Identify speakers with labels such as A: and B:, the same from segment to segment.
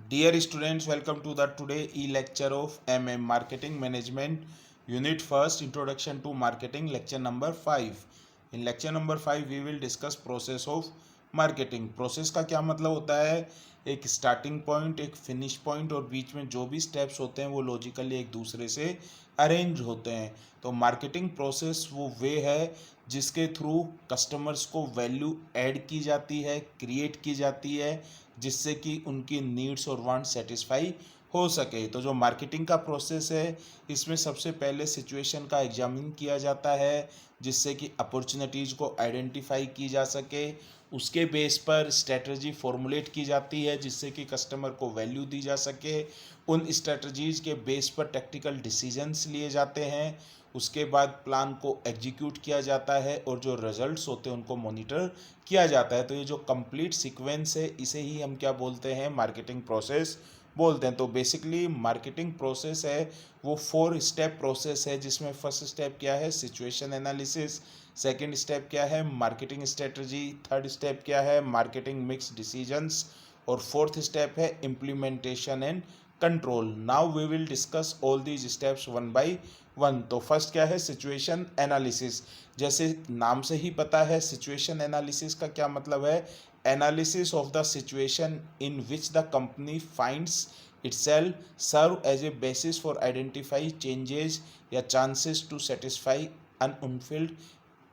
A: Dear students, welcome to the today e-lecture of Marketing Management Unit First Introduction to Marketing lecture number 5. In lecture number 5 we will discuss process of marketing. Process का क्या मतलब होता है? एक starting point, एक finish point और बीच में जो भी स्टेप्स होते हैं वो लॉजिकली एक दूसरे से अरेंज होते हैं. तो मार्केटिंग प्रोसेस वो वे है जिसके थ्रू कस्टमर्स को वैल्यू ऐड की जाती है, क्रिएट की जाती है, जिससे कि उनकी नीड्स और वांट सेटिस्फाई हो सके. तो जो मार्केटिंग का प्रोसेस है इसमें सबसे पहले सिचुएशन का एग्जामिन किया जाता है जिससे कि अपॉर्चुनिटीज़ को आइडेंटिफाई की जा सके. उसके बेस पर स्ट्रेटजी फॉर्मुलेट की जाती है जिससे कि कस्टमर को वैल्यू दी जा सके. उन स्ट्रेटजीज़ के बेस पर टैक्टिकल डिसीजंस लिए जाते हैं. उसके बाद प्लान को एग्जीक्यूट किया जाता है और जो रिजल्ट्स होते हैं उनको मॉनिटर किया जाता है. तो ये जो कंप्लीट सीक्वेंस है इसे ही हम क्या बोलते हैं? मार्केटिंग प्रोसेस बोलते हैं. तो बेसिकली मार्केटिंग प्रोसेस है वो 4 स्टेप प्रोसेस है जिसमें फर्स्ट स्टेप क्या है? Situation analysis. सेकंड स्टेप क्या है? Marketing strategy. थर्ड स्टेप क्या है? Marketing mix decisions. और फोर्थ स्टेप है implementation and control. Now we will discuss all these steps one by one. तो फर्स्ट क्या है? Situation analysis. जैसे नाम से ही पता है सिचुएशन एनालिसिस का क्या मतलब है? Analysis of the situation in which the company finds itself serve as a basis for identify changes या chances to satisfy unfulfilled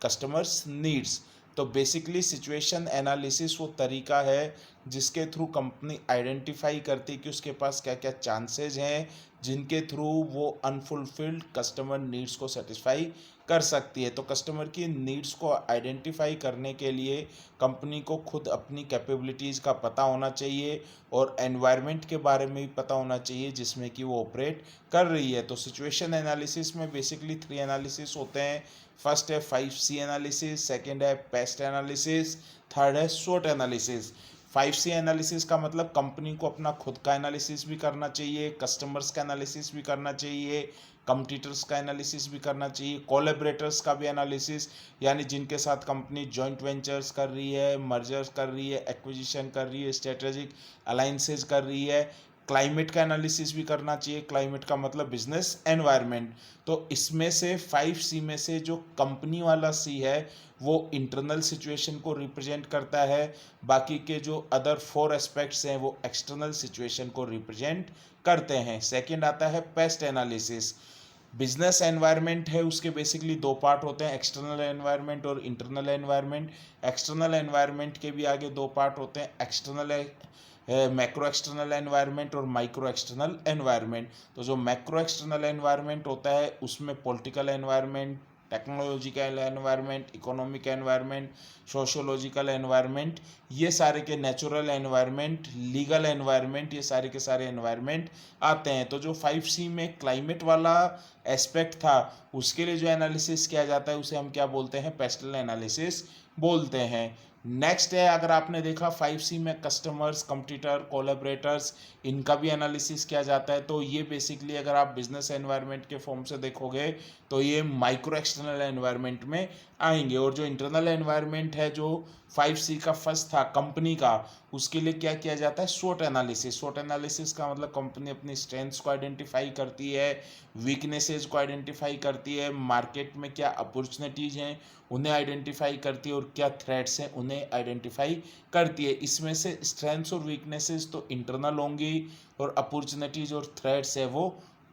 A: customers needs. तो बेसिकली सिचुएशन एनालिसिस वो तरीका है जिसके थ्रू कंपनी आइडेंटिफाई करती है कि उसके पास क्या क्या चांसेस हैं जिनके थ्रू वो अनफुलफिल्ड कस्टमर नीड्स को सेटिस्फाई कर सकती है. तो कस्टमर की नीड्स को आइडेंटिफाई करने के लिए कंपनी को खुद अपनी कैपेबिलिटीज़ का पता होना चाहिए और एनवायरनमेंट के बारे में भी पता होना चाहिए जिसमें कि वो ऑपरेट कर रही है. तो सिचुएशन एनालिसिस में बेसिकली 3 एनालिसिस होते हैं. फर्स्ट है 5C एनालिसिस, सेकेंड है पेस्ट एनालिसिस, थर्ड है स्वोट एनालिसिस. 5C एनालिसिस का मतलब कंपनी को अपना खुद का एनालिसिस भी करना चाहिए, कस्टमर्स का एनालिसिस भी करना चाहिए, कंपटीटर्स का एनालिसिस भी करना चाहिए, कोलैबोरेटर्स का भी एनालिसिस यानी जिनके साथ कंपनी जॉइंट वेंचर्स कर रही है, मर्जर्स कर रही है, एक्विजिशन कर रही है, स्ट्रेटेजिक अलाइंसेस कर रही है. क्लाइमेट का एनालिसिस भी करना चाहिए. क्लाइमेट का मतलब बिजनेस एनवायरनमेंट. तो इसमें से 5C में से जो कंपनी वाला C है वो इंटरनल सिचुएशन को रिप्रेजेंट करता है. बाकी के जो अदर 4 एस्पेक्ट्स हैं वो एक्सटर्नल सिचुएशन को रिप्रेजेंट करते हैं. सेकंड आता है पेस्ट एनालिसिस. बिजनेस एनवायरनमेंट है उसके बेसिकली 2 पार्ट होते हैं, एक्सटर्नल एनवायरनमेंट और इंटरनल एनवायरनमेंट. एक्सटर्नल एनवायरनमेंट के भी आगे 2 पार्ट होते हैं, एक्सटर्नल मैक्रो एक्सटर्नल एनवायरनमेंट और माइक्रो एक्सटर्नल एनवायरनमेंट. तो जो मैक्रो एक्सटर्नल एनवायरनमेंट होता है उसमें political environment, technological environment, economic environment, sociological environment, ये सारे के नेचुरल एनवायरनमेंट, लीगल एनवायरनमेंट, ये सारे के सारे एनवायरनमेंट आते हैं. तो जो 5C में क्लाइमेट वाला एस्पेक्ट था उसके लिए जो एनालिसिस किया जाता है उसे हम क्या बोलते हैं? पेस्टल एनालिसिस बोलते हैं. नेक्स्ट है, अगर आपने देखा 5C में कस्टमर्स, कंपटीटर, कोलैबोरेटर्स, इनका भी एनालिसिस किया जाता है. तो ये बेसिकली अगर आप बिजनेस एनवायरनमेंट के फॉर्म से देखोगे तो ये माइक्रो एक्सटर्नल एनवायरनमेंट में आएंगे. और जो इंटरनल एनवायरनमेंट है जो 5C का फर्स्ट था कंपनी का, उसके लिए क्या किया जाता है? स्वोट एनालिसिस. स्वोट एनालिसिस का मतलब कंपनी अपनी स्ट्रेंथ्स को आइडेंटिफाई करती है, वीकनेसेस को आइडेंटिफाई करती है, मार्केट में क्या अपॉर्चुनिटीज़ हैं उन्हें आइडेंटिफाई करती है और क्या थ्रेट्स हैं उन्हें आइडेंटिफाई करती है. इसमें से स्ट्रेंथ्स और वीकनेसेस तो इंटरनल होंगी और अपॉर्चुनिटीज़ और थ्रेट्स है वो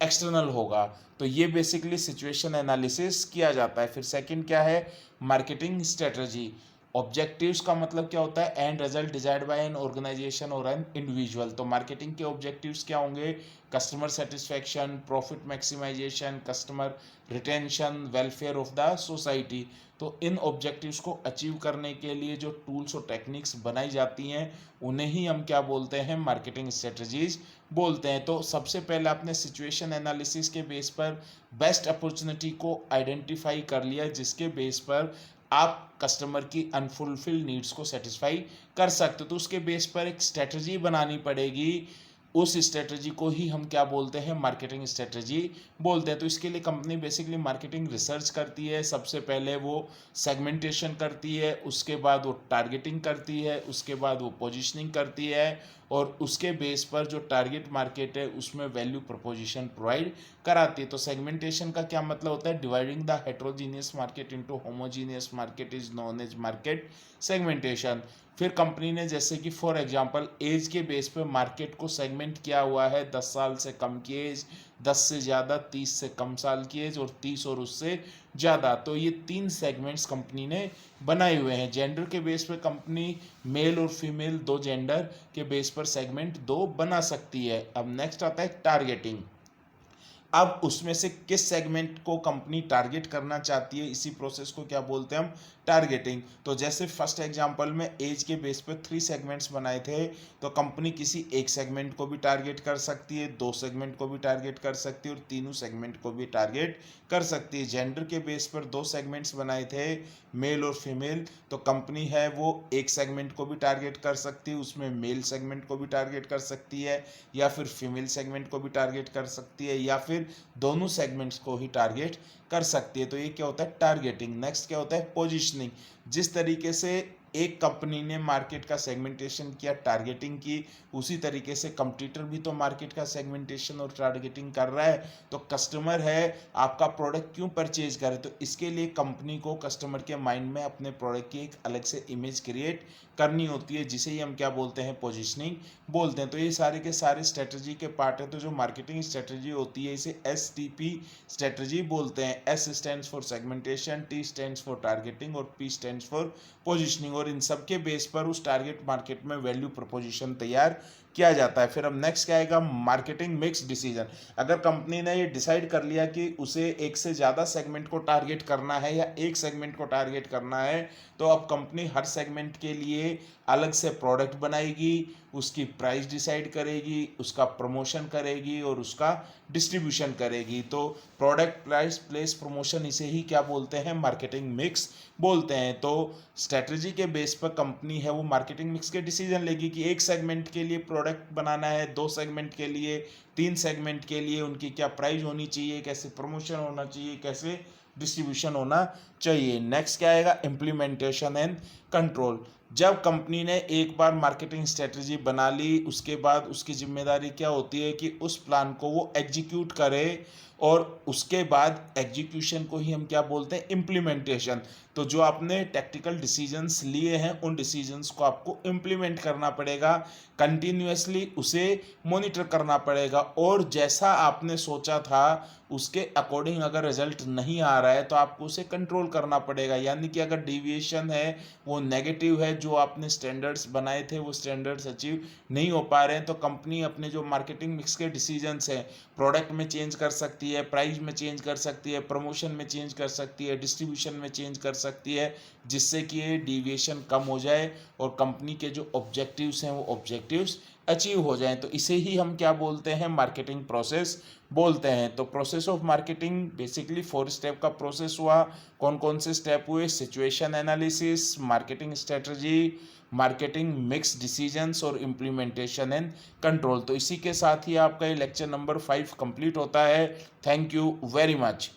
A: एक्सटर्नल होगा. तो ये बेसिकली सिचुएशन एनालिसिस किया जाता है. फिर सेकंड क्या है? Marketing strategy. ऑब्जेक्टिव्स का मतलब क्या होता है? End result desired by an organization और एन इंडिविजुअल. तो मार्केटिंग के ऑब्जेक्टिव्स क्या होंगे? Customer satisfaction, profit maximization, customer retention, welfare of the society. तो इन ऑब्जेक्टिव्स को अचीव करने के लिए जो टूल्स और टेक्निक्स बनाई जाती हैं उन्हें ही हम क्या बोलते हैं? मार्केटिंग स्ट्रेटजीज बोलते हैं. तो सबसे पहले आपने सिचुएशन एनालिसिस के बेस पर बेस्ट अपॉर्चुनिटी को आइडेंटिफाई कर लिया जिसके बेस पर आप कस्टमर की अनफुलफिल्ड नीड्स को सेटिस्फाई कर सकते हो. तो उसके बेस पर एक स्ट्रेटजी बनानी पड़ेगी. उस स्ट्रेटजी को ही हम क्या बोलते हैं? मार्केटिंग स्ट्रेटजी बोलते हैं. तो इसके लिए कंपनी बेसिकली मार्केटिंग रिसर्च करती है. सबसे पहले वो सेगमेंटेशन करती है, उसके बाद वो टारगेटिंग करती है, उसके बाद वो पोजीशनिंग करती है और उसके बेस पर जो टारगेट मार्केट है उसमें वैल्यू प्रपोजिशन प्रोवाइड कराती है। तो सेगमेंटेशन का क्या मतलब होता है? Dividing the heterogeneous market into homogeneous market is known as market segmentation. फिर कंपनी ने जैसे कि फॉर एग्जांपल एज के बेस पे मार्केट को सेगमेंट किया हुआ है, 10 साल से कम की एज, 10 से ज़्यादा, 30 से कम साल की एज और 30 और उससे ज़्यादा। तो ये 3 सेगमेंट्स कंपनी ने बनाए हुए हैं। जेंडर के बेस पे कंपनी मेल और फीमेल 2 जेंडर के बेस पर सेगमेंट 2 बना सकती है। अब नेक्स्ट आता है टारगेटिंग। अब उसमें से किस सेगमेंट को कंपनी टारगेट करना चाहती है, इसी प्रोसेस को क्या बोलते हैं हम? टारगेटिंग। तो जैसे फर्स्ट एग्जांपल में एज के बेस पे 3 सेगमेंट्स बनाए थे, तो कंपनी किसी एक सेगमेंट को भी टारगेट कर सकती है, 2 सेगमेंट को भी टारगेट कर सकती है और तीनों सेगमेंट को भी टारगेट कर सकती है। जेंडर के बेस पर 2 सेगमेंट्स बनाए थे, मेल और फीमेल, तो कंपनी है वो एक सेगमेंट को भी टारगेट कर सकती है, उसमें मेल सेगमेंट को भी टारगेट कर सकती है या फिर फीमेल सेगमेंट को भी टारगेट कर सकती है या फिर दोनों सेगमेंट्स को ही टारगेट कर सकती है। तो ये क्या होता है? टारगेटिंग। नेक्स्ट क्या होता है? पोजीशनिंग। जिस तरीके से एक कंपनी ने मार्केट का सेगमेंटेशन किया, टारगेटिंग की, उसी तरीके से कंपटीटर भी तो मार्केट का सेगमेंटेशन और टारगेटिंग कर रहा है। तो कस्टमर है आपका प्रोडक्ट क्यों परचेज करे, तो इसके लिए कंपनी को कस्टमर के माइंड में अपने प्रोडक्ट की एक अलग से इमेज क्रिएट करनी होती है, जिसे ही हम क्या बोलते हैं? पोजीशनिंग बोलते हैं। तो ये सारे के सारे स्ट्रेटजी के पार्ट है। तो जो मार्केटिंग स्ट्रेटजी होती है इसे STP स्ट्रेटजी बोलते हैं। S stands for segmentation, T stands for targeting और P स्टैंड्स फॉर पोजीशनिंग। और इन सब के बेस पर उस टारगेट मार्केट में वैल्यू प्रपोजिशन तैयार किया जाता है। फिर अब नेक्स्ट क्या आएगा? Marketing mix decision. अगर कंपनी ने ये डिसाइड कर लिया कि उसे एक से ज़्यादा सेगमेंट को टारगेट करना है या एक सेगमेंट को टारगेट करना है, तो अब कंपनी हर सेगमेंट के लिए अलग से प्रोडक्ट बनाएगी, उसकी प्राइस डिसाइड करेगी, उसका प्रमोशन करेगी और उसका डिस्ट्रीब्यूशन करेगी। तो प्रोडक्ट, प्राइस, प्लेस, प्रमोशन, इसे ही क्या बोलते हैं? मार्केटिंग मिक्स बोलते हैं। तो स्ट्रेटजी के बेस पर कंपनी है वो मार्केटिंग मिक्स के डिसीजन लेगी कि एक सेगमेंट के लिए प्रोडक्ट बनाना है, 2 सेगमेंट के लिए, 3 सेगमेंट के लिए, उनकी क्या प्राइस होनी चाहिए, कैसे प्रमोशन होना चाहिए, कैसे डिस्ट्रीब्यूशन होना चाहिए। नेक्स्ट क्या आएगा? Implementation and control. जब कंपनी ने एक बार मार्केटिंग स्ट्रेटजी बना ली, उसके बाद उसकी जिम्मेदारी क्या होती है कि उस प्लान को वो एग्जीक्यूट करे और उसके बाद एग्जीक्यूशन को ही हम क्या बोलते हैं? इम्प्लीमेंटेशन। तो जो आपने टैक्टिकल डिसीजंस लिए हैं उन डिसीजंस को आपको इम्प्लीमेंट करना पड़ेगा, कंटिन्यूअसली उसे मॉनिटर करना पड़ेगा और जैसा आपने सोचा था उसके अकॉर्डिंग अगर रिजल्ट नहीं आ रहा है तो आपको उसे कंट्रोल करना पड़ेगा। यानी कि अगर डिविएशन है वो नेगेटिव है, जो आपने स्टैंडर्ड्स बनाए थे वो स्टैंडर्ड्स अचीव नहीं हो पा रहे हैं, तो कंपनी अपने जो मार्केटिंग मिक्स के डिसीजंस हैं, प्रोडक्ट में चेंज कर सकती है, प्राइस में चेंज कर सकती है, प्रमोशन में चेंज कर सकती है, डिस्ट्रीब्यूशन में चेंज कर सकती है, जिससे कि ये डिविएशन कम हो जाए और कंपनी के जो ऑब्जेक्टिव्स हैं वो ऑब्जेक्टिव्स अचीव हो जाएं। तो इसे ही हम क्या बोलते हैं? मार्केटिंग प्रोसेस बोलते हैं। तो process of marketing basically 4 step का प्रोसेस हुआ। कौन कौन से स्टेप हुए? Situation analysis, marketing strategy, marketing mix decisions और इम्प्लीमेंटेशन एंड कंट्रोल। तो इसी के साथ ही आपका ये लेक्चर नंबर 5 कंप्लीट होता है। Thank you very much.